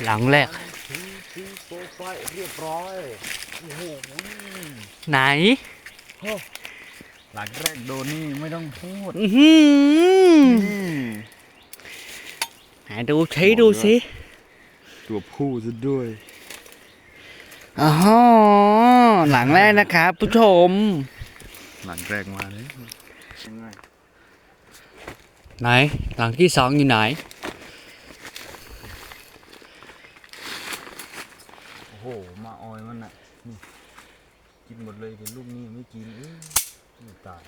หลังแรกทีโปรไฟล์เรียบร้อยโอ้โห ไหนหลังแรกโดนนี่ไม่ต้องพูด อือหือไหนดูชี้ดูสิ ตัวผู้ซะด้วย อ๋อหลังแรกนะครับผู้ชม หลังแรกมาเลยยังไง ไหนหลังที่สองอยู่ไหน โอ้โหมาออยมันอ่ะนี่กินหมดเลยเป็นลูกนี่ไม่กินไม่ตาย